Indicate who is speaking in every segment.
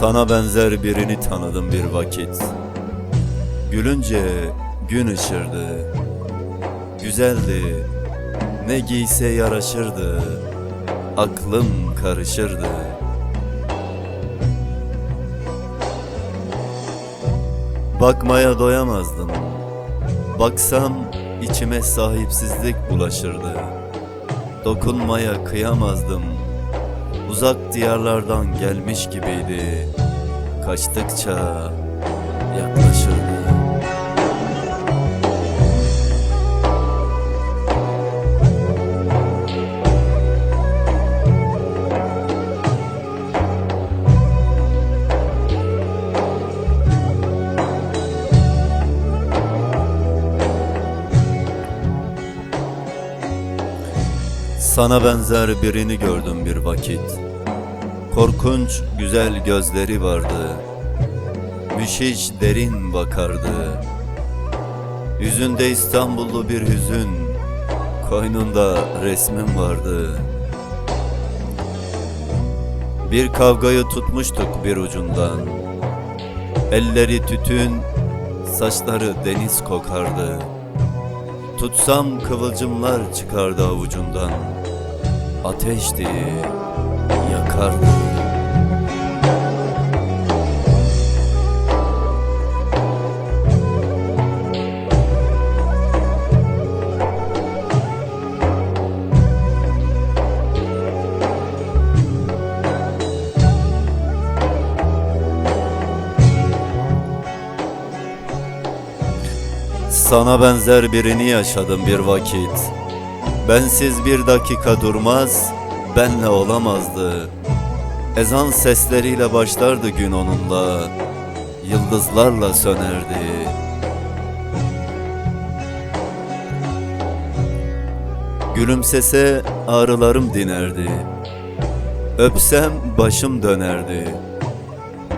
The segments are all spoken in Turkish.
Speaker 1: Sana benzer birini tanıdım bir vakit. Gülünce gün ışırdı. Güzeldi, ne giyse yaraşırdı. Aklım karışırdı. Bakmaya doyamazdım. Baksam içime sahipsizlik bulaşırdı. Dokunmaya kıyamazdım. Uzak diyarlardan gelmiş gibiydi. Kaçtıkça yaklaşırdı. Sana benzer birini gördüm bir vakit. Korkunç güzel gözleri vardı. Müşiş derin bakardı. Yüzünde İstanbullu bir hüzün, koynunda resmin vardı. Bir kavgayı tutmuştuk bir ucundan. Elleri tütün, saçları deniz kokardı. Tutsam kıvılcımlar çıkardı avucundan. Ateşti, yakardı. Sana benzer birini yaşadım bir vakit. Bensiz bir dakika durmaz, benle olamazdı. Ezan sesleriyle başlardı gün onunla, yıldızlarla sönerdi. Gülümsese ağrılarım dinerdi. Öpsem başım dönerdi.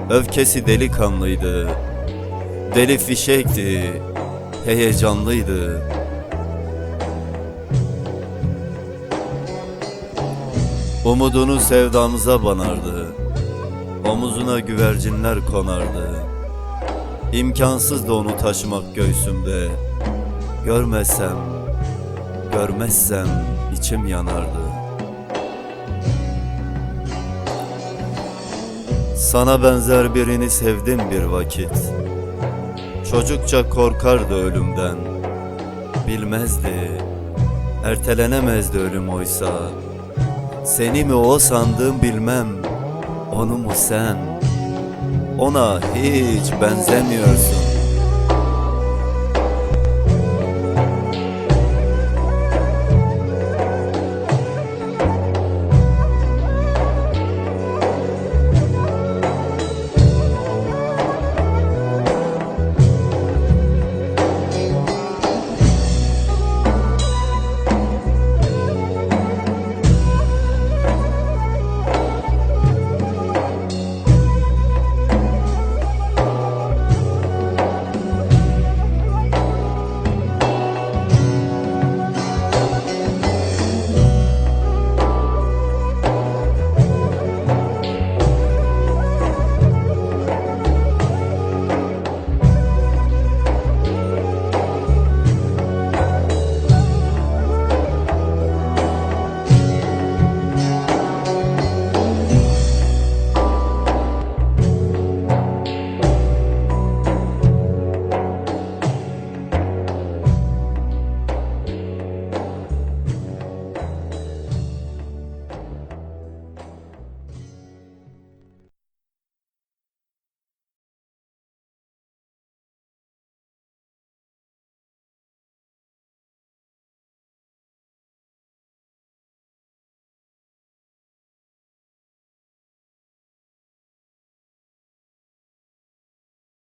Speaker 1: Öfkesi delikanlıydı. Deli fişekti, heyecanlıydı. Umudunu sevdamıza banardı. Omuzuna güvercinler konardı. İmkansızdı onu taşımak göğsümde. Görmezsem içim yanardı. Sana benzer birini sevdim bir vakit. Çocukça korkardı ölümden. Bilmezdi, ertelenemezdi ölüm oysa. Seni mi o sandığım bilmem, onu mu sen? Ona hiç benzemiyorsun.